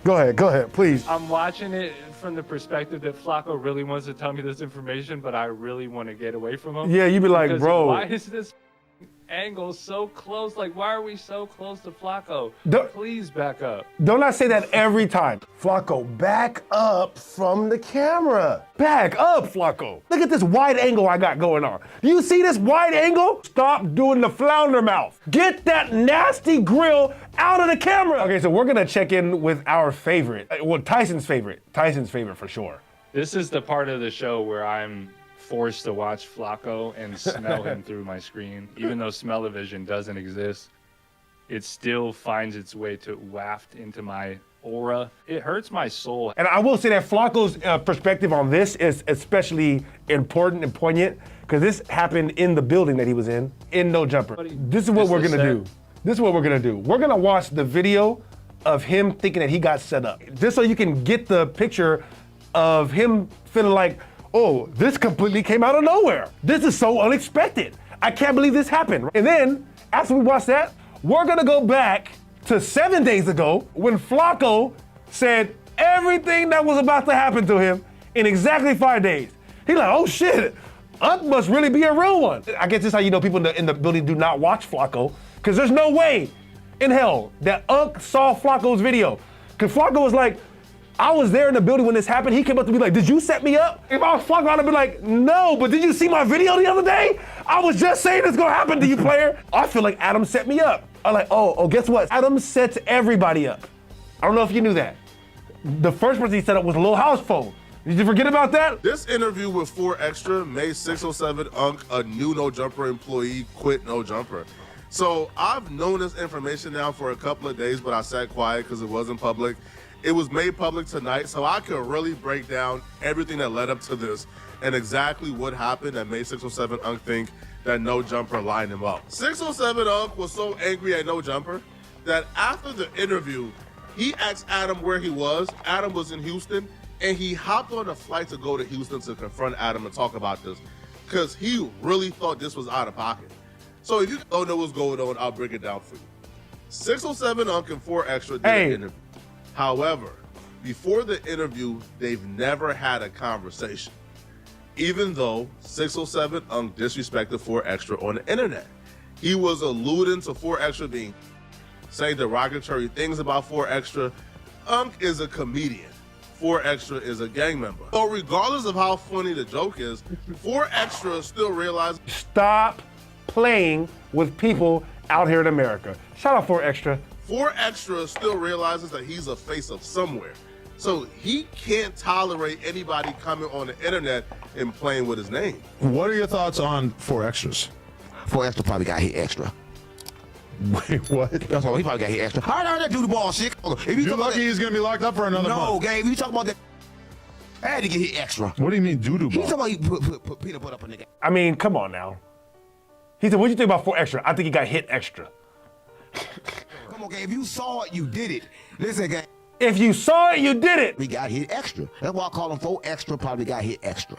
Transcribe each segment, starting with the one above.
Go ahead, please. I'm watching it from the perspective that Flakko really wants to tell me this information, but I really want to get away from him. Yeah, you be like, because bro. why is this angle so close? Like, why are we so close to Flakko? Please back up. Don't I say that every time? Flakko, back up from the camera. Back up, Flakko. Look at this wide angle I got going on. Do you see this wide angle? Stop doing the flounder mouth. Get that nasty grill out of the camera. Okay, so we're gonna check in with our favorite. Well, Tyson's favorite for sure. This is the part of the show where I'm forced to watch Flakko and smell him through my screen. Even though smell-o-vision doesn't exist, it still finds its way to waft into my aura. It hurts my soul. And I will say that Flakko's perspective on this is especially important and poignant because this happened in the building that he was in No Jumper. This is what we're gonna do. This is what we're gonna do. We're gonna watch the video of him thinking that he got set up. Just so you can get the picture of him feeling like, oh, this completely came out of nowhere. This is so unexpected. I can't believe this happened. And then, after we watch that, we're gonna go back to 7 days ago when Flakko said everything that was about to happen to him in exactly 5 days. He's like, oh shit, Unc must really be a real one. I guess this is how you know people in the building do not watch Flakko, because there's no way in hell that Unc saw Flakko's video. Because Flakko was like, I was there in the building when this happened. He came up to me like, did you set me up? If I was Flakko, I'd be like, no, but did you see my video the other day? I was just saying it's gonna happen to you, player. I feel like Adam set me up. I'm like, oh, guess what? Adam sets everybody up. I don't know if you knew that. The first person he set up was a little house phone. Did you forget about that? This interview with 4 Extra made 607 Unc, a new No Jumper employee, quit No Jumper. So I've known this information now for a couple of days, but I sat quiet because it wasn't public. It was made public tonight, so I could really break down everything that led up to this and exactly what happened that made 607 Unc think that No Jumper lined him up. 607 Unc was so angry at No Jumper that after the interview, he asked Adam where he was. Adam was in Houston, and he hopped on a flight to go to Houston to confront Adam and talk about this because he really thought this was out of pocket. So if you don't know what's going on, I'll break it down for you. 607 Unc and 4 Extra did an interview. However, before the interview, they've never had a conversation, even though 607 Unc disrespected 4 Extra on the internet. He was alluding to 4 Extra saying derogatory things about 4 Extra. Unc is a comedian. 4 Extra is a gang member. So regardless of how funny the joke is, 4 Extra still realizes. Stop playing with people out here in America. Shout out 4 Extra. 4 Extra still realizes that he's a face of somewhere. So he can't tolerate anybody coming on the internet and playing with his name. What are your thoughts on 4 Extras? 4 Extra probably got hit extra. Wait, what? That's all, he probably got hit extra. How did that do the ball shit? If You're lucky he's gonna be locked up for another month. No, Gabe, you talk about that. I had to get hit extra. What do you mean doo-doo ball? He talking about he put peanut butter up a nigga. I mean, come on now. He said, what do you think about 4 Extra? I think he got hit extra. Come on, Gabe, if you saw it, you did it. Listen, Gabe. If you saw it, you did it. We got hit extra. That's why I call him 4 Extra, probably got hit extra.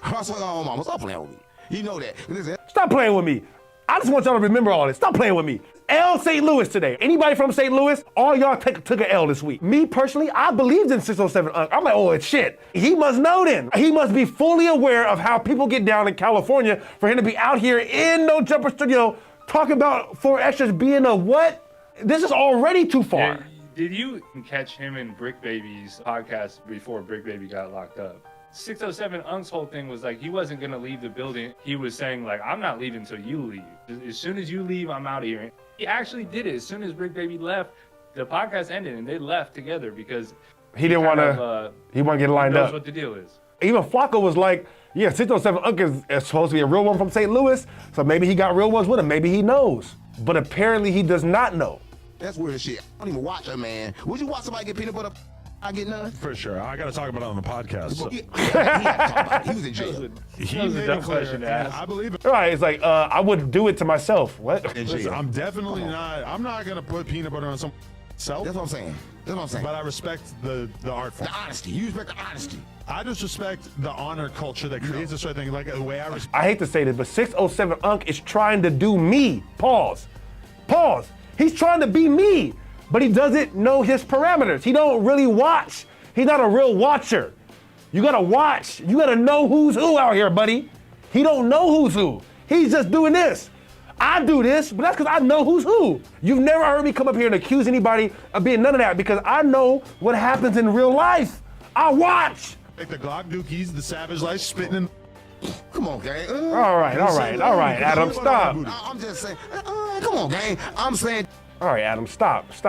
I swear on mama, stop playing with me. You know that. Listen. Stop playing with me. I just want y'all to remember all this. Stop playing with me. L St. Louis today. Anybody from St. Louis? All y'all took an L this week. Me personally, I believed in 607 Unc. I'm like, oh, it's shit. He must know then. He must be fully aware of how people get down in California for him to be out here in No Jumper Studio talking about 4 Extras being a what? This is already too far. Yeah, did you catch him in Brick Baby's podcast before Brick Baby got locked up? 607 Unc's whole thing was like he wasn't gonna leave the building. He was saying like, I'm not leaving until you leave. As soon as you leave, I'm out of here. He actually did it. As soon as Brick Baby left, the podcast ended and they left together because he didn't want to. He wanted to get lined up. Knows what the deal is. Even Flakko was like, yeah, 607 Unc is supposed to be a real one from St. Louis, so maybe he got real ones with him. Maybe he knows, but apparently he does not know. That's weird shit. I don't even watch her, man. Would you watch somebody get peanut butter? I get none. For sure. I got to talk about it on the podcast. So. He had to talk about it. He was in jail. He was a made dumb it clear, question to ask. I believe it. Right, it's like, I wouldn't do it to myself. What? Listen, I'm definitely not. I'm not gonna put peanut butter on someone's self. That's what I'm saying. That's what I'm saying. But I respect the art form. The honesty. You respect the honesty. I just respect the honor culture that creates this sort of thing. Like the way I respect. I hate to say this, but 607 Unc is trying to do me. Pause. He's trying to be me. but he doesn't know his parameters. He don't really watch. He's not a real watcher. You gotta watch. You gotta know who's who out here, buddy. He don't know who's who. He's just doing this. I do this, but that's because I know who's who. You've never heard me come up here and accuse anybody of being none of that because I know what happens in real life. I watch. Like the Glock dookies, the Savage Life spitting in. Come on, gang. All right, Adam, stop. I'm just saying, come on, gang. I'm saying. All right, Adam, stop. It's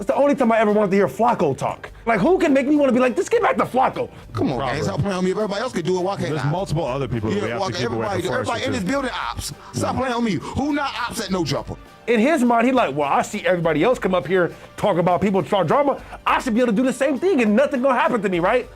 the only time I ever wanted to hear Flakko talk. Like, who can make me want to be like, just get back to Flakko? Come on, gang. Stop playing on me. If everybody else can do it, why can't There's I? multiple other people that we have to keep away from everybody in this building ops. Stop playing on me. Who not ops at No Jumper? In his mind, he's like, well, I see everybody else come up here, talk about people, start drama. I should be able to do the same thing and nothing gonna happen to me, right?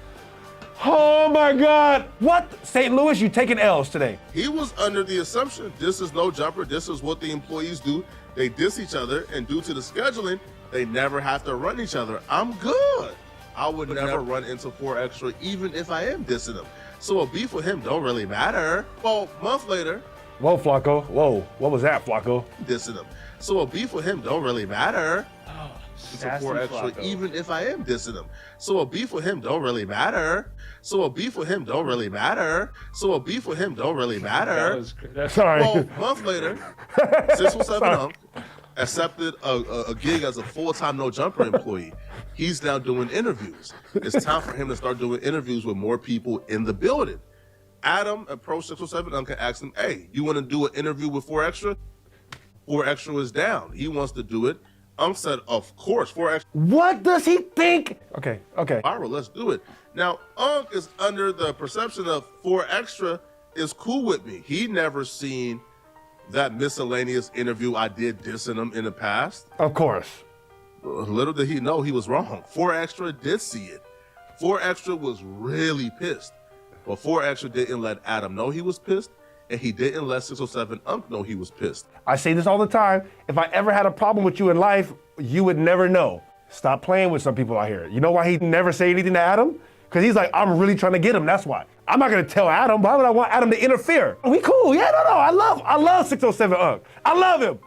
Oh my God. What? St. Louis, you taking L's today. He was under the assumption this is No Jumper, this is what the employees do. They diss each other, and due to the scheduling, they never have to run each other. I'm good. I would never run into 4 Extra even if I am dissing him. So a beef with him don't really matter. Well, a month later, Whoa, Flakko. Whoa, what was that, Flakko? dissing him. So a beef with him don't really matter. It's a Sassy 4 Extra Flakko. even if I am dissing him. So a beef with him don't really matter. So a beef with him don't really matter. So a beef with him don't really matter. Sorry. Well, a month later, 617 Unk accepted a gig as a full-time No Jumper employee. He's now doing interviews. It's time for him to start doing interviews with more people in the building. Adam approached 607 Unk and asked him, hey, you want to do an interview with 4 Extra? 4 Extra is down. He wants to do it. Unk said, of course, 4 Extra. What does he think? Okay. Viral, let's do it. Now, Unk is under the perception of 4 Extra is cool with me. He never seen that miscellaneous interview I did dissing him in the past. Of course. Little did he know he was wrong. 4 Extra did see it. 4 Extra was really pissed. But 4 Extra didn't let Adam know he was pissed, and he didn't let 607 Unk know he was pissed. I say this all the time. If I ever had a problem with you in life, you would never know. Stop playing with some people out here. You know why he never say anything to Adam? Because he's like, I'm really trying to get him, that's why. I'm not gonna tell Adam, why would I want Adam to interfere? We cool, yeah, no, I love 607 Unk. I love him.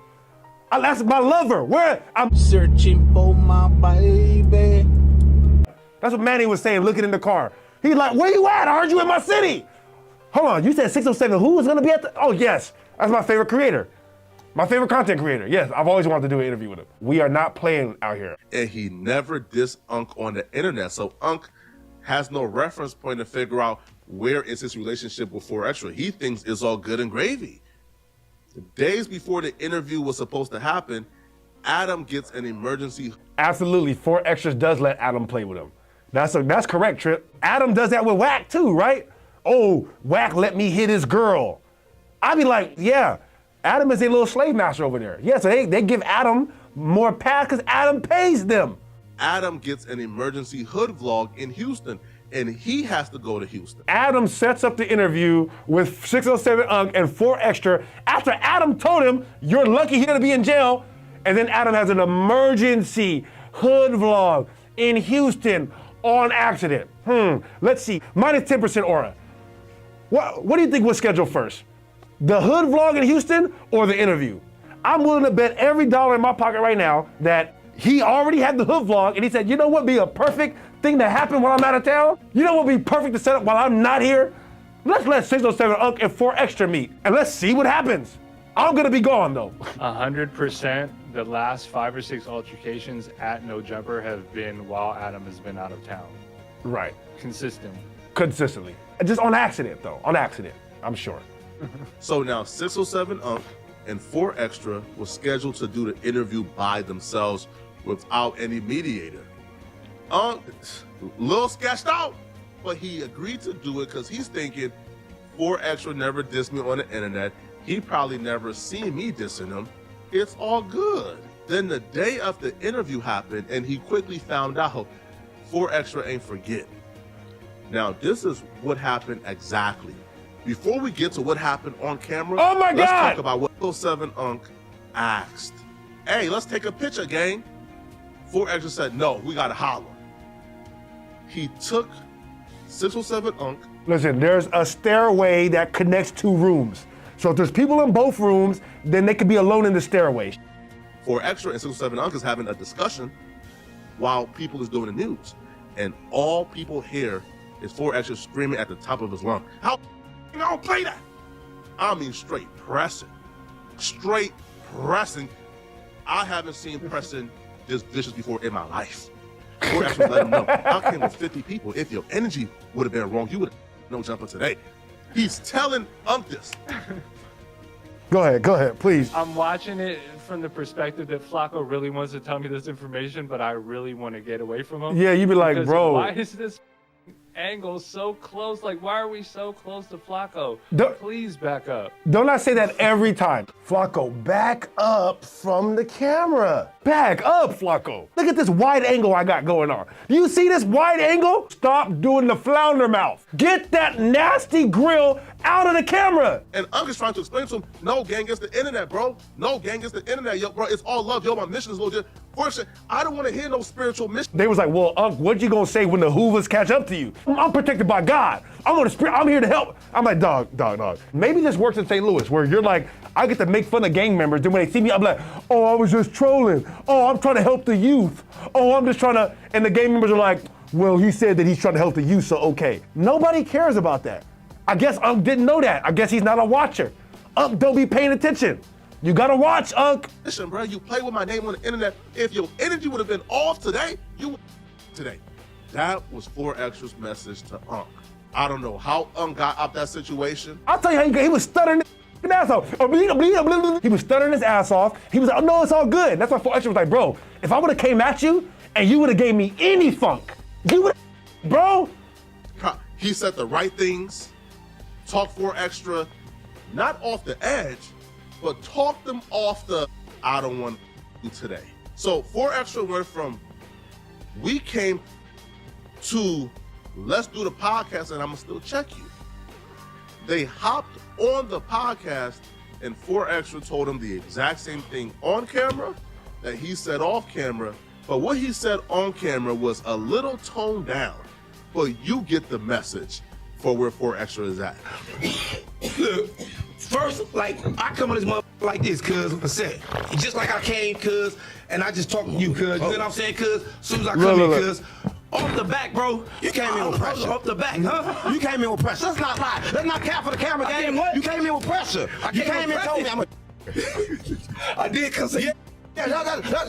That's my lover. I'm Searching for my baby. That's what Manny was saying, looking in the car. He's like, where you at? I heard you in my city. Hold on, you said 607, who was gonna be at the, oh yes, that's my favorite creator. My favorite content creator. Yes, I've always wanted to do an interview with him. We are not playing out here. And he never dissed Unk on the internet. So Unk has no reference point to figure out where is his relationship with 4 Extra. He thinks it's all good and gravy. The days before the interview was supposed to happen, Adam gets an emergency. Absolutely, 4 Extras does let Adam play with him. That's correct, Trip. Adam does that with Wack too, right? Oh, Wack let me hit his girl. I'd be like, yeah, Adam is a little slave master over there. Yeah, so they give Adam more pass because Adam pays them. Adam gets an emergency hood vlog in Houston, and he has to go to Houston. Adam sets up the interview with 607 Unk and 4 Extra after Adam told him, you're lucky here to be in jail. And then Adam has an emergency hood vlog in Houston on accident. Let's see, minus 10% aura. What do you think was scheduled first? The hood vlog in Houston or the interview? I'm willing to bet every dollar in my pocket right now that he already had the hood vlog and he said, you know what would be a perfect thing to happen while I'm out of town? You know what would be perfect to set up while I'm not here? Let's let 607 Unk and 4 Extra meet and let's see what happens. I'm gonna be gone though. 100%. The last 5 or 6 altercations at No Jumper have been while Adam has been out of town. Right. Consistently. Just on accident though, on accident, I'm sure. So now 607 Unk and 4 Extra was scheduled to do the interview by themselves without any mediator. Unk, a little sketched out, but he agreed to do it because he's thinking 4 Extra never dissed me on the internet. He probably never seen me dissing him. It's all good. Then the day of the interview happened and he quickly found out 4 Extra ain't forget. Now this is what happened exactly. Before we get to what happened on camera, oh my let's God! talk about what 7 Unk asked. Hey, let's take a picture, gang. 4 Extra said, no, we gotta holler. He took 607 Unk. Listen, there's a stairway that connects 2 rooms. So if there's people in both rooms, then they could be alone in the stairway. 4 Extra and 607 Unc is having a discussion while people is doing the news. And all people hear is 4 Extra screaming at the top of his lungs. How you don't play that? I mean straight pressing. Straight pressing. I haven't seen pressing this vicious before in my life. 4 Extra let him know. I came with 50 people. If your energy would have been wrong, you would have no jumper today. He's telling Unc this. Go ahead, please. I'm watching it from the perspective that Flakko really wants to tell me this information, but I really want to get away from him. Yeah, you be like, Because bro. why is this angle so close? Like, why are we so close to Flakko? Please back up. Don't I say that every time? Flakko, back up from the camera. Back up, Flakko. Look at this wide angle I got going on. Do you see this wide angle? Stop doing the flounder mouth. Get that nasty grill out of the camera. And Unc is trying to explain to him, no, gang, it's the internet, bro. No, gang, it's the internet, yo, bro. It's all love, yo. My mission is legit. First, I don't want to hear no spiritual mission. They was like, well, Unc, what you gonna say when the Hoovers catch up to you? I'm protected by God. I'm here to help. I'm like, dog. Maybe this works in St. Louis, where you're like, I get to make fun of gang members. Then when they see me, I'm like, oh, I was just trolling. Oh, I'm trying to help the youth. Oh, I'm just trying to, and the gang members are like, well, he said that he's trying to help the youth, so okay. Nobody cares about that. I guess Unc didn't know that. I guess he's not a watcher. Unc don't be paying attention. You gotta watch, Unc. Listen, bro, you play with my name on the internet. If your energy would have been off today, today. That was 4 Extra's message to Unc. I don't know how Unc got out that situation. I'll tell you how he was stuttering his ass off. He was stuttering his ass off. He was like, oh no, it's all good. That's why 4 Extra was like, bro, if I would have came at you and you would have gave me any funk, you would have, bro. He said the right things, talk 4 Extra, not off the edge, but talk them off the, I don't want to today. So 4 Extra went from, we came to, let's do the podcast and I'm gonna still check you. They hopped on the podcast and 4 Extra told him the exact same thing on camera that he said off camera, but what he said on camera was a little toned down, but you get the message for where 4 Extra is at. Look, first, like, I come on this motherfucker like this, cuz, like I said, just like I came, cuz, and I just talked to you, cuz, you know what I'm saying, cuz, as soon as I come in, cuz, off the back, bro. You came in with pressure. Off the back, huh? You came in with pressure. Let's not lie. Let's not cap for the camera game. You came in with pressure. You came in and told me I'm a. I did, cuz, Yeah,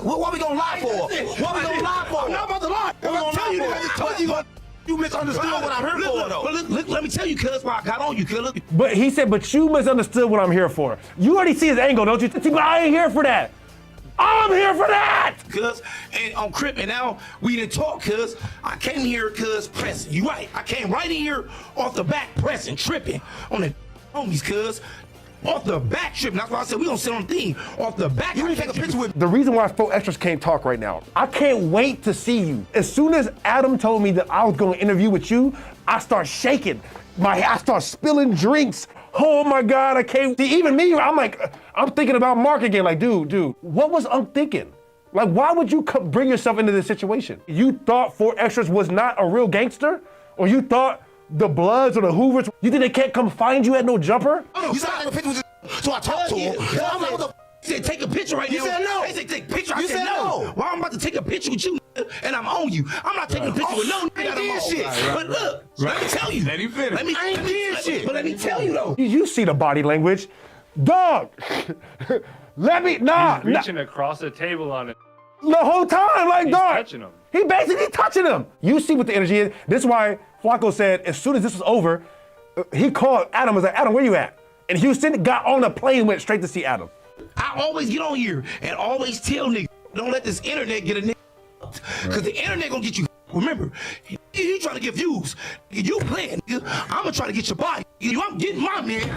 what we gonna lie for? What we gonna lie for? I'm not about to lie. What we gonna lie for? You misunderstood what I'm here for, though. Look, let me tell you, cuz, why I got on you, cuz. But he said, but you misunderstood what I'm here for. You already see his angle, don't you? But I ain't here for that. I'm here for that. Cuz, and on Crip, and now we didn't talk, cuz. I came here, cuz, pressing. You right. I came right in here off the back, pressing, tripping on the homies, cuz. Off the back tripping. That's why I said we gonna sit on the thing. Off the back. You need to take a picture with. The reason why 4 Extras can't talk right now, I can't wait to see you. As soon as Adam told me that I was gonna interview with you, I start shaking. I start spilling drinks. Oh my God, I can't see. Even me, I'm thinking about Mark again. Like, dude, what was Unc thinking? Like, why would you bring yourself into this situation? You thought 4 Extras was not a real gangster? Or you thought the Bloods or the Hoovers, you think they can't come find you at no jumper? You said I took a picture with you, so I talked to him. I'm like, what the He said, take a picture right now. You said no. They said, take a picture. I You said said no. no. Well, I'm about to take a picture with you, and I'm on you. I'm not taking a picture with no nigga that I'm on. shit. But look, let me tell you. Let him finish. I ain't did shit. But let me tell you, though. You see the body language. Dog, He's reaching across the table on it. the whole time, like, He's dog. touching him. He basically touching him. You see what the energy is. This is why Flakko said as soon as this was over, he called Adam, was like, Adam, where you at? And Houston got on the plane and went straight to see Adam. I always get on here and always tell niggas, don't let this internet get a nigga. Because the internet gonna get you. Remember, you trying to get views. You playing, nigga. I'm gonna try to get your body. I'm getting my man.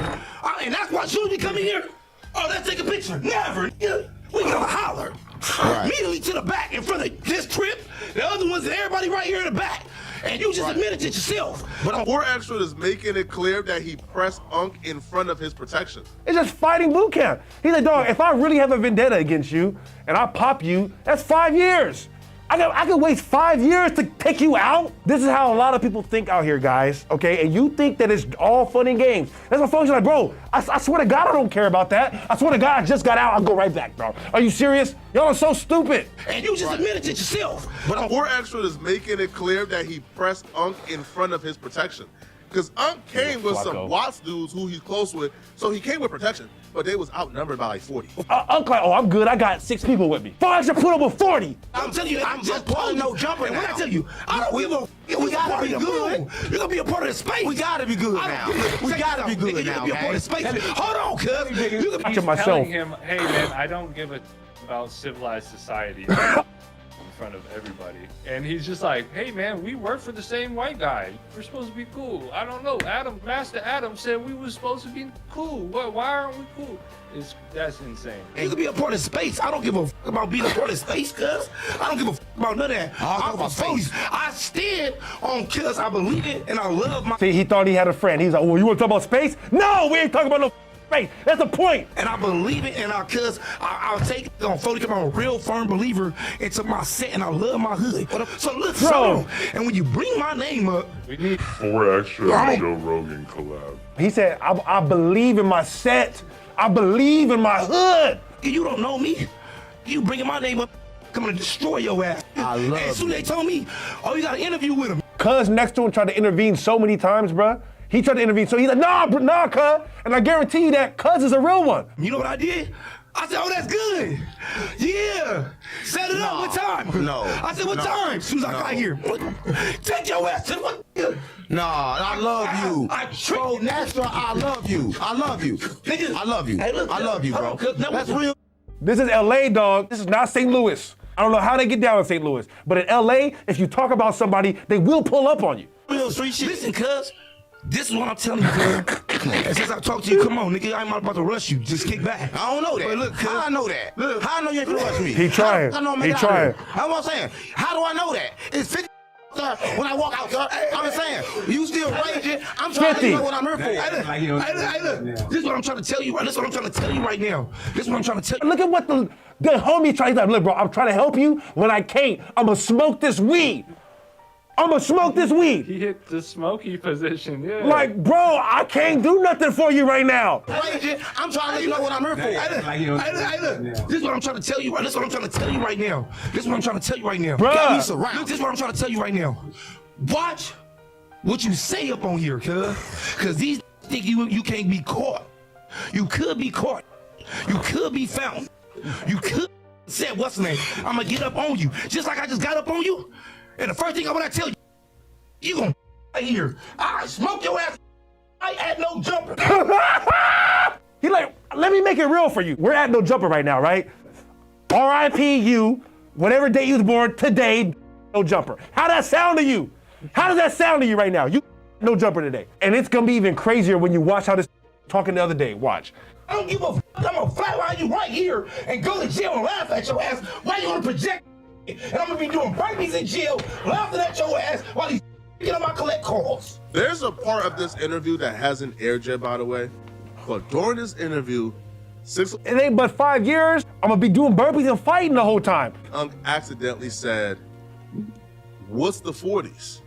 And that's why as soon as we come in here, oh, let's take a picture. Never, nigga. We gotta holler. Right. Immediately to the back in front of this trip. The other ones, everybody right here in the back. And you just admitted it yourself. But 4 Extra is making it clear that he pressed Unc in front of his protection. It's just fighting boot camp. He's like, dog, if I really have a vendetta against you and I pop you, that's 5 years. I could waste 5 years to take you out? This is how a lot of people think out here, guys, okay? And you think that it's all fun and games. That's what folks are like, bro, I swear to God I don't care about that. I swear to God I just got out, I'll go right back, bro. Are you serious? Y'all are so stupid. And you just admitted it yourself. But 4 Extra is making it clear that he pressed Unk in front of his protection. Because Unk came with some Watts dudes who he's close with, so he came with protection, but they was outnumbered by like 40. Unk like, oh, I'm good, I got 6 people with me. 4 Extra put up with 40. I'm telling you, I'm just pulling no jumper and when now. I tell you, I don't give a, we gotta be good. You're gonna be a part of the space. We gotta be good now. We gotta be good now, You're gonna be a part of the space. Hold on, cuz. You can He's myself. telling him, hey man, I don't give a about civilized society in front of everybody. And he's just like, hey man, we work for the same white guy. We're supposed to be cool. I don't know. Master Adam said we were supposed to be cool. What? Why aren't we cool? That's insane. You can be a part of space. I don't give a fuck about being a part of space, cuz. I don't give a fuck about none of that. talk about space. I stand on cuz I believe it and I love my. See, he thought he had a friend. He's like, well, you want to talk about space? No, we ain't talking about no space. That's the point. And I believe it, and I'll take it on fully because I'm a real firm believer into my set, and I love my hood. So look, so, and when you bring my name up, We need 4 Extra and Joe Rogan collab. He said, I believe in my set. I believe in my hood. you don't know me. You bringing my name up, I'm gonna destroy your ass. I love And soon they told me, oh, you got an interview with him. Cuz next to him tried to intervene so many times, bruh. He tried to intervene, so he's like, nah, cuz. And I guarantee you that cuz is a real one. You know what I did? I said, oh, that's good. Yeah. Set it up. What time? No. I said, what time? As soon as I got here. Take your ass to what? Nah, I love you. I Bro, Extra, I love you. I love you. Niggas. I love you. Hey, look, I love you, bro. That's real. This is LA, dog. This is not St. Louis. I don't know how they get down in St. Louis, but in LA, if you talk about somebody, they will pull up on you. Real street shit. Listen, cuz. This is what I'm telling you, cuz. And since I talked to you, come on, nigga, I'm not about to rush you. Just kick back. I don't know that. But look, cuz. How I know that? Look. How I know you ain't finna rush me? He trying. I know I'm He out trying. here. That's what I'm saying. How do I know that? It's 50 when I walk out, sir. I'm just saying. You still raging. I'm trying to 50. know what I'm here for. Hey, look. This is what I'm trying to tell you. This is what I'm trying to tell you right now. This is what I'm trying to tell you. Look at what the homie tried to look, bro, I'm trying to help you when I can't. I'm gonna smoke this weed. I'm gonna smoke this weed. He hit the smoky position, yeah. Like, bro, I can't do nothing for you right now. Raging. I'm trying to let you know what I'm here for. Hey, look. This is what I'm trying to tell you. This is what I'm trying to tell you right now. This is what I'm trying to tell you right now. Got me Bruh. surrounded. Look, this is what I'm trying to tell you right now. Watch what you say up on here, cuz these think you can't be caught. You could be caught. You could be found. You could say what's the name? I'm gonna get up on you, just like I just got up on you. And the first thing I want to tell you, you gonna right here. I smoke your ass. I had no jumper. He like, let me make it real for you. We're at No Jumper right now, right? R.I.P. you, whatever day you was born, today, No Jumper. How that sound to you? How does that sound to you right now? You No Jumper today. And it's gonna be even crazier when you watch how this talking the other day. Watch. I don't give a fuck. I'm gonna flatline you right here and go to jail and laugh at your ass while you on the project. And I'm gonna be doing burpees in jail, laughing at your ass while he's get on my collect calls. There's a part of this interview that hasn't aired yet, by the way. But during this interview, It ain't but 5 years. I'm gonna be doing burpees and fighting the whole time. Unk accidentally said, what's the 40s?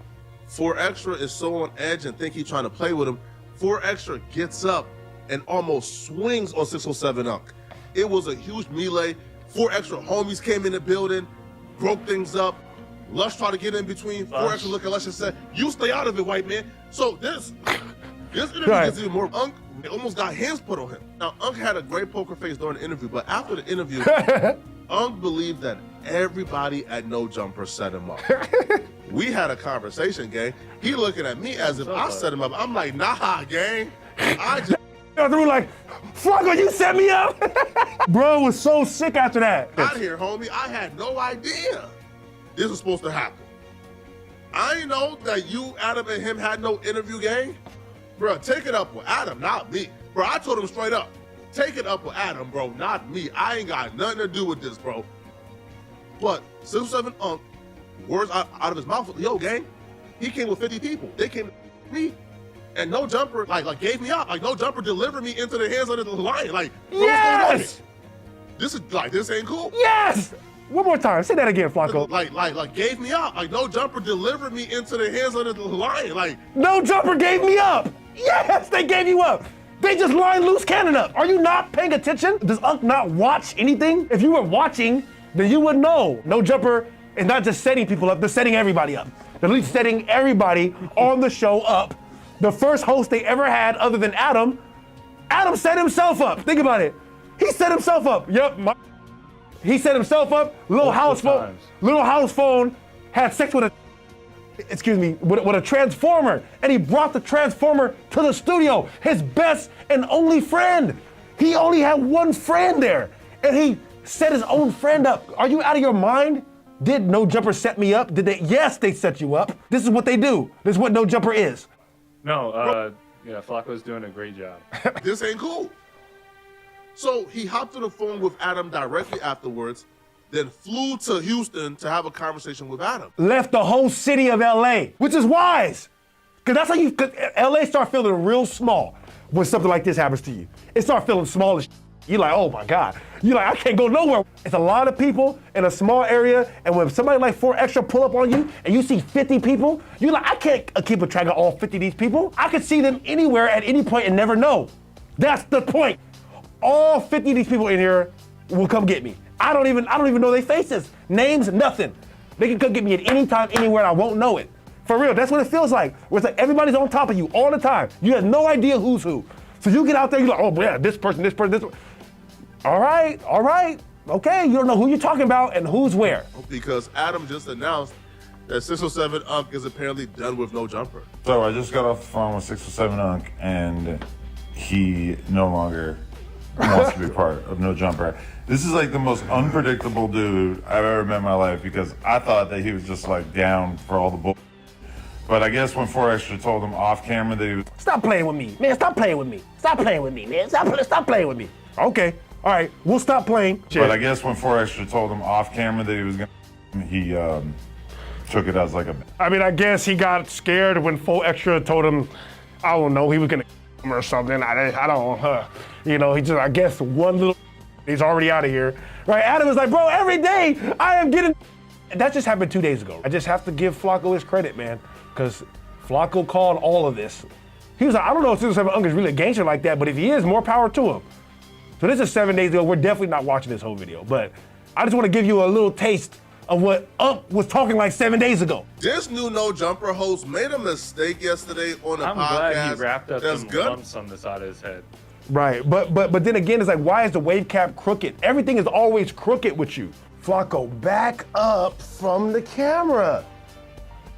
4 Extra is so on edge and think he's trying to play with him. 4 Extra gets up and almost swings on 607 Unk. It was a huge melee. 4 Extra homies came in the building, broke things up. Lush tried to get in between. 4 Extra looked at Lush and said, you stay out of it, white man. So this interview gets even more. Unk almost got hands put on him. Now, Unk had a great poker face during the interview, but after the interview, Unk believed that everybody at No Jumper set him up. We had a conversation, gang. He looking at me as if I set him up. I'm like, nah, gang. I just Through like, Flakko, you set me up. Bro was so sick after that. got here, homie. I had no idea this was supposed to happen. I ain't know that you, Adam, and him had no interview, gang. Bro, take it up with Adam, not me. Bro, I told him straight up, take it up with Adam, bro, not me. I ain't got nothing to do with this, bro. But 607 Unk, words out of his mouth, yo, gang, he came with 50 people. They came to me. And No Jumper, like gave me up. Like, No Jumper delivered me into the hands of the lion. Like, bro, what's going on here? Yes! This is, like, this ain't cool. Yes! One more time. Say that again, Flakko. Like gave me up. Like No Jumper delivered me into the hands of the lion. Like No Jumper gave me up. Yes, they gave you up. They just lined loose cannon up. Are you not paying attention? Does Unc not watch anything? If you were watching, then you would know. No Jumper is not just setting people up, they're setting everybody up. They're at least setting everybody on the show up. The first host they ever had other than Adam set himself up. Think about it. He set himself up. Yep. He set himself up. Little house phone had sex with a transformer, and he brought the transformer to the studio. His best and only friend. He only had one friend there, and he set his own friend up. Are you out of your mind? Did No Jumper set me up? Did they? Yes, they set you up. This is what they do. This is what No Jumper is. No, yeah, Flacco's doing a great job. This ain't cool. So he hopped on the phone with Adam directly afterwards, then flew to Houston to have a conversation with Adam. Left the whole city of LA, which is wise. Cause that's how cause LA start feeling real small when something like this happens to you. It start feeling small as you're like, oh my God. You're like, I can't go nowhere. It's a lot of people in a small area, and when somebody like 4 Extra pull up on you and you see 50 people, you're like, I can't keep a track of all 50 of these people. I could see them anywhere at any point and never know. That's the point. All 50 of these people in here will come get me. I don't even know their faces, names, nothing. They can come get me at any time, anywhere, and I won't know it. For real, that's what it feels like. Where it's like everybody's on top of you all the time. You have no idea who's who. So you get out there, you're like, oh yeah, this person. All right, okay. You don't know who you're talking about and who's where. Because Adam just announced that 607 Unc is apparently done with No Jumper. So I just got off the phone with 607 Unc, and he no longer wants to be part of No Jumper. This is like the most unpredictable dude I've ever met in my life, because I thought that he was just like down for all the bull. But I guess when 4 Extra told him off camera that he was... Stop playing with me, man. Stop playing with me. Stop playing with me, man. Stop playing with me. Okay, all right, we'll stop playing. But I guess when 4 Extra told him off camera that he was gonna... He took it as like a... I mean, I guess he got scared when 4 Extra told him, I don't know, he was gonna him or something. I don't, you know, he just, I guess one little, he's already out of here. Right, Adam was like, bro, every day I am getting... That just happened 2 days ago. I just have to give Flakko his credit, man, because Flakko called all of this. He was like, I don't know if 607 Unc is really a gangster like that, but if he is, more power to him. So this is 7 days ago. We're definitely not watching this whole video, but I just want to give you a little taste of what Unc was talking like 7 days ago. This new No Jumper host made a mistake yesterday on the podcast. I'm glad he wrapped up That's some good. lumps on the side of his head. Right, but then again, it's like, why is the wave cap crooked? Everything is always crooked with you. Flakko, back up from the camera.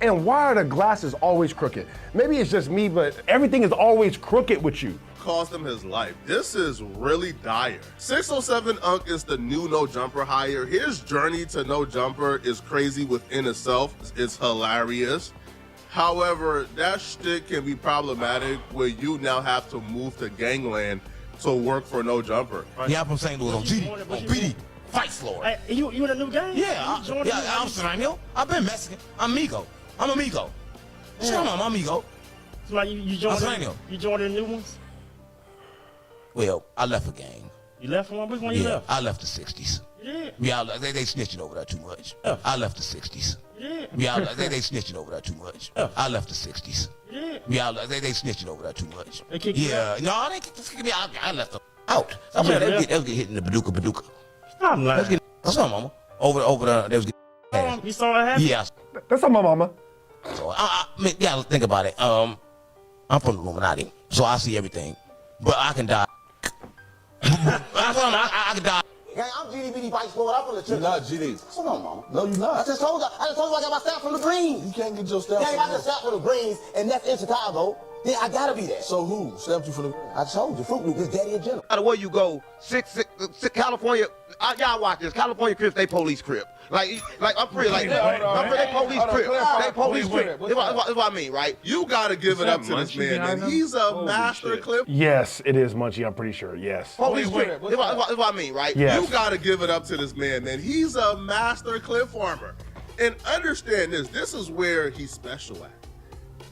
And why are the glasses always crooked? Maybe it's just me, but everything is always crooked with you. Cost him his life. This is really dire. 607 Unc is the new No Jumper hire. His journey to No Jumper is crazy within itself. It's hilarious. However, that shtick can be problematic where you now have to move to gangland to work for No Jumper. Yeah, I'm from St. Louis on GD, on BD. Fight Lord. Hey, you in a new gang? Yeah, I'm Serrano. I've been Mexican. I'm Migo. I'm amigo. Come on, I'm amigo. So like you joined the new ones? Well, I left a gang. You left one? Which one you left? I left the 60s. Yeah. Yeah, they snitching over there too much. Yeah. I left the 60s. Yeah. Yeah, they snitching over there too much. Yeah. I left the 60s. Yeah. Yeah, they snitching over there too much. They kicked you out? No, they kicked me out. I left them out. They'll get hit in the Paducah. Stop lying. What's up, mama? Over there, they was getting... You saw what happened? Yeah. That's not my mama. So, I mean, yeah, think about it. I'm from the Illuminati, so I see everything. But I can die. I can die. Hey, I'm GDBD Vice Lord. I'm from the church. You're not GD. Hold on, mama. No, you're not. I just told you I got my stamp from the Greens. You can't get your stamp Yeah, from I got the stamp from the Greens, and that's in Chicago. Then I gotta be there. So who stamped you from the... I told you, Fruit Loop is daddy and general. No matter where you go, California, y'all watch this. California Crips, they police crip. Like I'm pretty like they police crip. They police crip. That's what I mean, right? You gotta give it up to this man, man. He's a master clip. Yes, it is Munchie, I'm pretty sure, yes. Police crip. That's what I mean, right? Yes. You gotta give it up to this man, man. He's a master clip farmer. And understand this is where he's special at.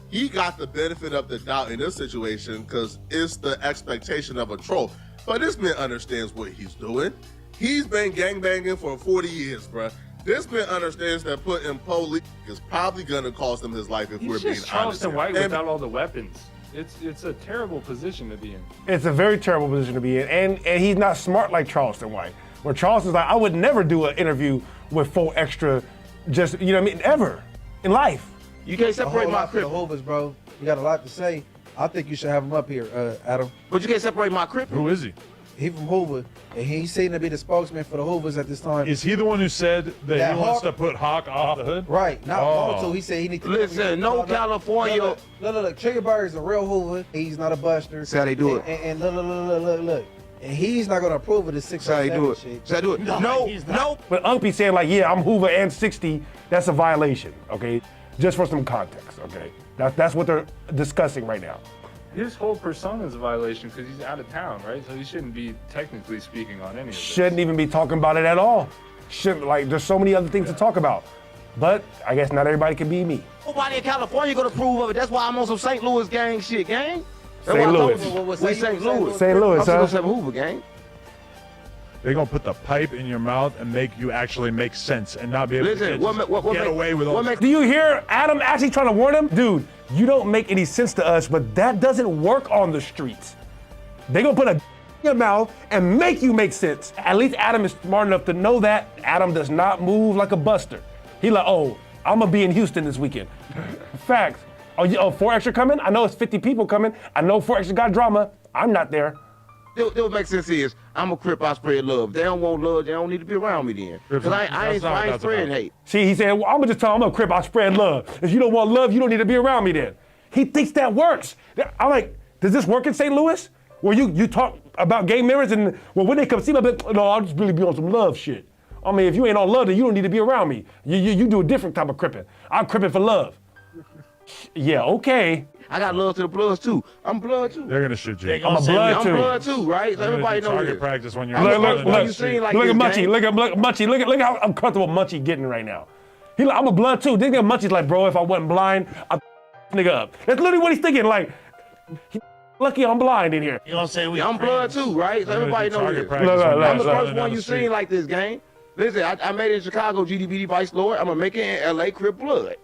He got the benefit of the doubt in this situation because it's the expectation of a troll. But this man understands what he's doing. He's been gangbanging for 40 years, bruh. This man understands that putting police is probably gonna cost him his life if we're He's being just honest. Charleston here. White And- without all the weapons. It's a terrible position to be in. It's a very terrible position to be in, and he's not smart like Charleston White. Where Charleston's like, I would never do an interview with 4 extra, just, you know what I mean, ever in life. You can't A whole separate my lot for the crip. Hoovers, bro. You got a lot to say. I think you should have him up here, Adam. But you can't separate my crip. Who is he? He from Hoover, and he's seen to be the spokesman for the Hoovers at this time. Is he the one who said that That he wants Hawk- to put Hawk off the hood? Right, not also. He said he needs to. Listen, no California. Look. Triggerberg is a real Hoover. He's not a buster. See how they do it. And look. And he's not gonna approve of this That's how they 607 do it. shit. That's how they do it. No. But Unc be saying like, yeah, I'm Hoover and 60. That's a violation, okay? Just for some context, okay? That's what they're discussing right now. His whole persona is a violation because he's out of town, right? So he shouldn't be technically speaking on any of this. Shouldn't even be talking about it at all. Shouldn't, like, there's so many other things to talk about. But I guess not everybody can be me. Nobody in California gonna approve of it. That's why I'm on some St. Louis gang shit, gang. That's St. why I told Louis. you, we St. Louis. St. Louis, I'm huh? 607 Hoover, gang. They're gonna put the pipe in your mouth and make you actually make sense and not be able Listen, to what get make- away with all what this. make- Do you hear Adam actually trying to warn him? Dude, you don't make any sense to us, but that doesn't work on the streets. They gonna put a in your mouth and make you make sense. At least Adam is smart enough to know that Adam does not move like a buster. He like, oh, I'm gonna be in Houston this weekend. Facts. Oh, 4 extra coming? I know it's 50 people coming. I know 4 extra got drama. I'm not there. What makes sense is I'm a crip, I spread love. They don't want love, they don't need to be around me then. Because I ain't spreading hate. See, he said, well, I'm gonna just tell him I'm a crip, I spread love. If you don't want love, you don't need to be around me then. He thinks that works. I'm like, does this work in St. Louis? Where you talk about gay members and well, when they come see me, I'll be, no, I'll just really be on some love shit. I mean, if you ain't on love, then you don't need to be around me. You do a different type of cripping. I'm cripping for love. Yeah, okay. I got love to the Bloods too. I'm blood too. They're gonna shoot you. I'm a blood I'm too. blood too, right? So They're gonna everybody do knows target this. practice when you're I'm Look, the look, first one look. you seen like Look at this, Munchie. gang. Look at Munchie. Look how uncomfortable Munchie getting right now. He like, I'm a blood too. This nigga Munchie's like, bro, if I wasn't blind, I'd nigga up. That's literally what he's thinking. Like, lucky I'm blind in here. You gonna say we I'm blood too, right? So They're gonna everybody do knows target this. practice Look, when you're I'm the running first down one the you street. seen like this, gang. Listen, I made it in Chicago, GDBD Vice Lord. I'm gonna make it in LA, Crip Blood.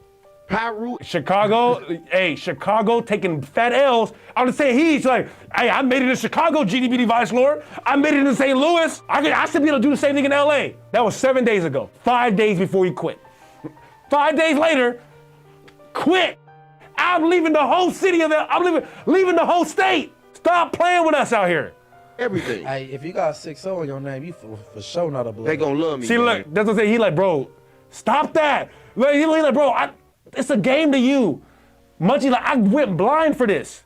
Pyro. Chicago, hey, Chicago taking fat L's. I'm just saying he's like, hey, I made it in Chicago, GDB Vice Lord. I made it in St. Louis. I should be able to do the same thing in LA. That was 7 days ago. 5 days before he quit. 5 days later, quit. I'm leaving the whole city of that. I'm leaving the whole state. Stop playing with us out here. Everything. Hey, if you got 6 on your name, you for sure not a blood. They gonna love me. See, man. look, that's what I'm saying. He like, bro, stop that. Look, he like, bro, it's a game to you. Munchie like, I went blind for this.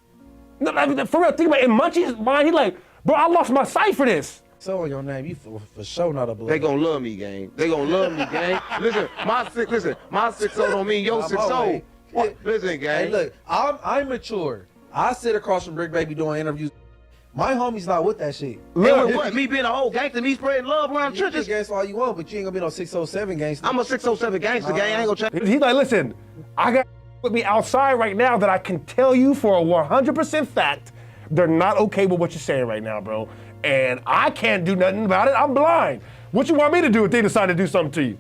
No, I mean, for real, think about it. In Munchie's mind, he like, bro, I lost my sight for this. So on your name, you for sure not a blood. They gonna love me, gang. They gonna love me, gang. Listen, my 6-0 don't mean your 6-0. Listen, gang. Hey, look, I'm mature. I sit across from Brick Baby doing interviews. My homie's not with that shit. And with what? Me being a whole gangster, me spreading love around You can churches. gangster all you want, but you ain't gonna be no 607 gangster. I'm a 607 gangster, gang. I ain't gonna change. He's like, listen, I got with me outside right now that I can tell you for a 100% fact they're not okay with what you're saying right now, bro. And I can't do nothing about it. I'm blind. What you want me to do if they decide to do something to you?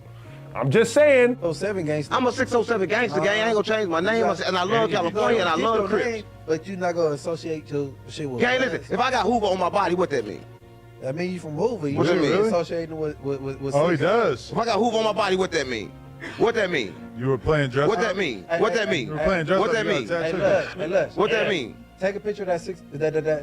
I'm just saying. 607 gangster. I'm a 607 gangster, gang. I ain't gonna change my name. And I love California and I love Crips. But you're not gonna associate your shit with. Gang, listen, if I got Hoover on my body, what that mean? That mean you from Hoover. You What that mean? associating with Oh, he six. does. If I got Hoover on my body, what that mean? What that mean? You were playing dress What up? that mean? Hey, What hey, that hey, mean? You were playing dress What up. that you got mean? a tattoo. Hey, look. What that mean? Take a picture of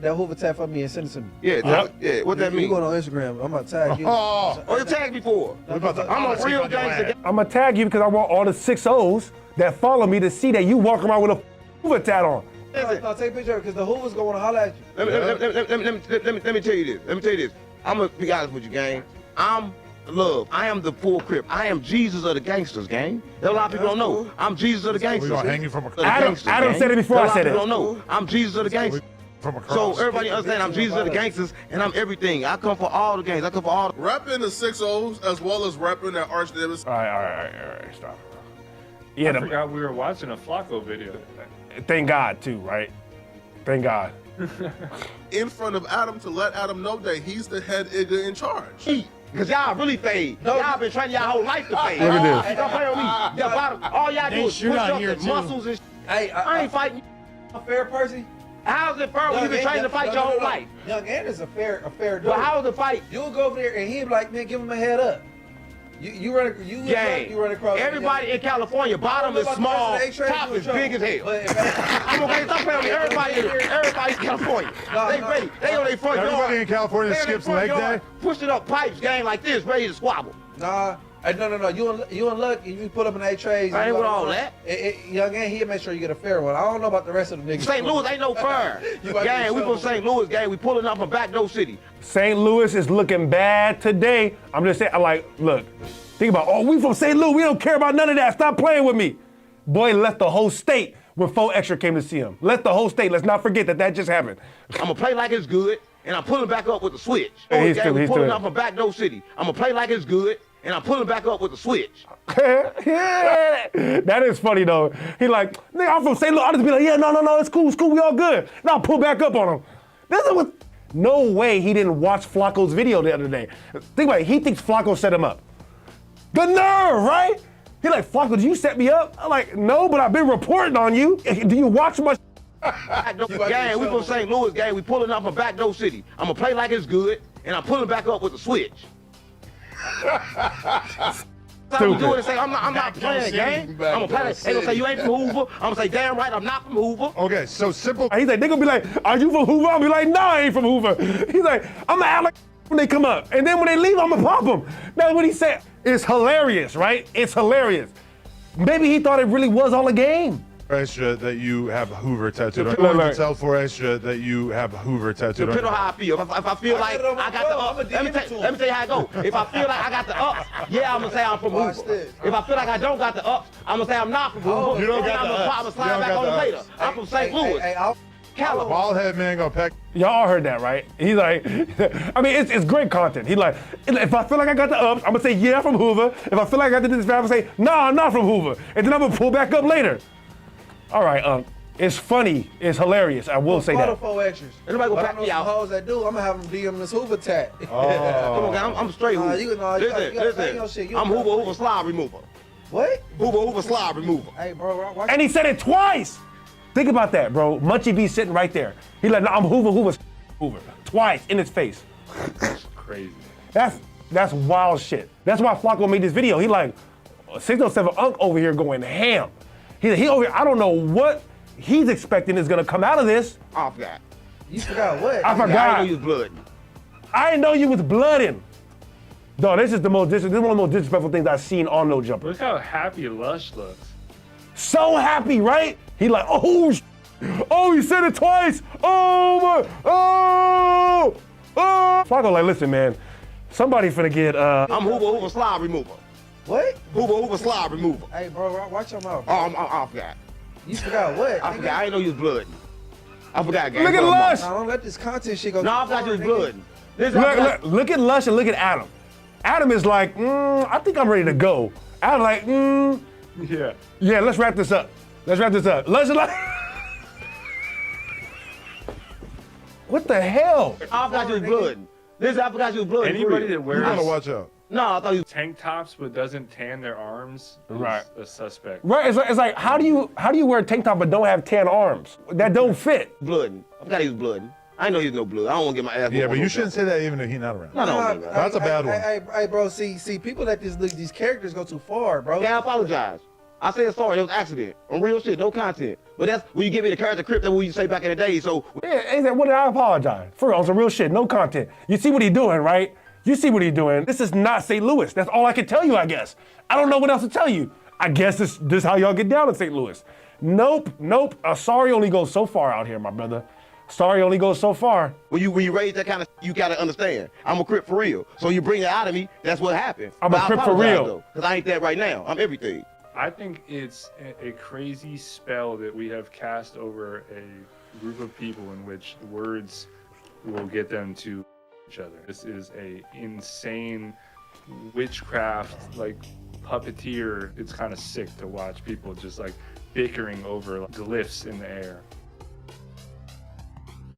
that Hoover tag for me and send it to me. Yeah, yeah. What that You mean? going on Instagram? I'm gonna tag you. Oh, you tagged me for? I'm a real gangster. I'm gonna tag you because I want all the 6-0s that follow me to see that you walk around with a Hoover tat on. No, take a picture because the Hoover's going to holler at you. Let me tell you this. Let me tell you this. I'm gonna be honest with you, gang. I'm love. I am the full Crip. I am Jesus of the gangsters, gang. That a lot of people don't know. I'm Jesus of the gangsters. We're gonna hang you from a Adam said it before I said it. A lot of people don't know. I'm Jesus of the gangsters. from across. So everybody understand I'm Jesus of the gangsters and I'm everything. I come for all the gangs. I come for all. Repping the 6-0s as well as repping that Arch Davis. All right, stop. Yeah, I forgot we were watching a Flakko video. Thank God too, right? Thank God. In front of Adam to let Adam know that he's the head nigga in charge. Cause y'all really fade. Y'all been training y'all whole life to fade. Look at this. Don't play on me. Yeah, bottom. All y'all do is shoot push out up here, and too. muscles and Hey, I ain't fighting. a fair person. How's it fair when you been training to fight your whole life? Young Anderson's a fair dude. But how's the fight? You'll go over there and he'll be like, man, give him a head up. You run across. Everybody in California, bottom is small, top is big as hell. I'm okay, stop playing with me. Everybody in California. They ready. They on their front yard. Everybody in California They on their skips front leg yard, day. pushing up pipes, gang like this, ready to squabble. No. You and Luck, if you put up in A-trays. I ain't with all that. Young Ant, he'll make sure you get a fair one. I don't know about the rest of the niggas. St. Louis ain't no fair. Gang, we from St. Louis, gang. We pulling up from Back Door City. St. Louis is looking bad today. I'm just saying, look, think about, we from St. Louis, we don't care about none of that. Stop playing with me. Boy left the whole state when 4 Extra came to see him. Left the whole state. Let's not forget that just happened. I'm gonna play like it's good, and I'm pulling back up with the switch. Hey, Gang, we pulling up from Back Door City. I'm gonna play like it's good, and I'm pulling back up with the switch. Yeah, that is funny though. He like, nigga, I'm from St. Louis. I'll just be like, yeah, no, it's cool, we all good. Now I'll pull back up on him. This is what. No way he didn't watch Flakko's video the other day. Think about it. He thinks Flakko set him up. The nerve, right? He like, Flakko, did you set me up? I'm like, no, but I've been reporting on you. Do you watch my? Gang, we from St. Louis, gang. We pulling up from Back Door City. I'm gonna play like it's good, and I'm pulling back up with the switch. So we do it and say, I'm not playing, gang. I'm gonna play like, they gonna say, you ain't from Hoover. I'm gonna say, damn right, I'm not from Hoover. Okay, so simple. He's like, they gonna be like, are you from Hoover? I'll be like, nah, I ain't from Hoover. He's like, I'm gonna act like when they come up. And then when they leave, I'm gonna pop them. That's what he said. It's hilarious, right? It's hilarious. Maybe he thought it really was all a game. Extra that you have Hoover tattooed on. Look, You look. tell 4 Extra that you have Hoover tattooed on. Depending on how I feel. If I feel like I got the up, let me tell you how it go. If I feel like I got the ups, yeah, I'm gonna say I'm from Hoover. If I feel like I don't got the ups, I'm gonna say I'm not from Hoover. You don't And then got I'm the gonna ups. pop and You slide don't back got on the it later. ups. I'm from St. Louis. California. Bald head man gonna pack. Y'all heard that, right? He's like, I mean, it's great content. He's like, if I feel like I got the ups, I'm gonna say, yeah, I'm from Hoover. If I feel like I got this, I'm gonna say, nah, I'm not from Hoover. And then I'm gonna pull back up later. All right, it's funny, it's hilarious. I will say that. 4 extras. Anybody gonna But I back know me some out? hoes that do. I'm gonna have them DM this Hoover tat. Come on, guys, I'm straight Hoover. Listen, I'm Hoover slide remover. What? Hoover slide remover. Hey, bro, watch. And he said it twice. Think about that, bro. Munchie B sitting right there. He like, no, I'm Hoover, twice in his face. That's crazy. That's wild shit. That's why Flakko made this video. He like, 607 Unk over here going ham. He over here, I don't know what he's expecting is gonna come out of this. I forgot. You forgot what? I forgot. I didn't know you was blood. I didn't know you was blooding. Dog, this is one of the most disrespectful things I've seen on No Jumper. Look how happy Lush looks. So happy, right? He like, oh, he said it twice. Oh my, Flakko like, listen, man, somebody finna get, I'm Hoover slide remover. What? Hoover slide remover. Hey, bro, watch your mouth. Oh, I forgot. You forgot what? I forgot. I didn't know you was blood. I forgot, gang. Look at Lush. Now, don't let this content shit go. No, I forgot you was blood. Look at Lush and look at Adam. Adam is like, I think I'm ready to go. Adam like, yeah, let's wrap this up. Lush is like, what the hell? I forgot you was blood. Listen, I forgot you was blood. Anybody that You wears gotta watch out. No, I thought you. tank tops but doesn't tan their arms is Right. a suspect. Right, it's like, how do you wear a tank top but don't have tan arms? That don't fit. Blood. I forgot he was blood. I didn't know he was no blood. I don't want to get my ass. Yeah, whooped but on you no shouldn't say that even if he's not around. No. That's a bad one. Hey, bro, see, people let these characters go too far, bro. Yeah, I apologize. I said sorry. It was an accident. On real shit, no content. But that's when you give me the character crypt that we used to say back in the day. So Yeah, he said, what did I apologize? For real, on some real shit, no content. You see what he doing, right? You see what he doing. This is not St. Louis. That's all I can tell you, I guess. I don't know what else to tell you. I guess this how y'all get down in St. Louis. Nope. Sorry only goes so far out here, my brother. Sorry only goes so far. when you raise that kind of, you gotta understand. I'm a crip for real. So you bring it out of me. That's what happened. I'm a crip for real. Because I ain't that right now. I'm everything. I think it's a crazy spell that we have cast over a group of people in which words will get them to each other. This is a insane witchcraft, like puppeteer. It's kind of sick to watch people just like bickering over glyphs in the air.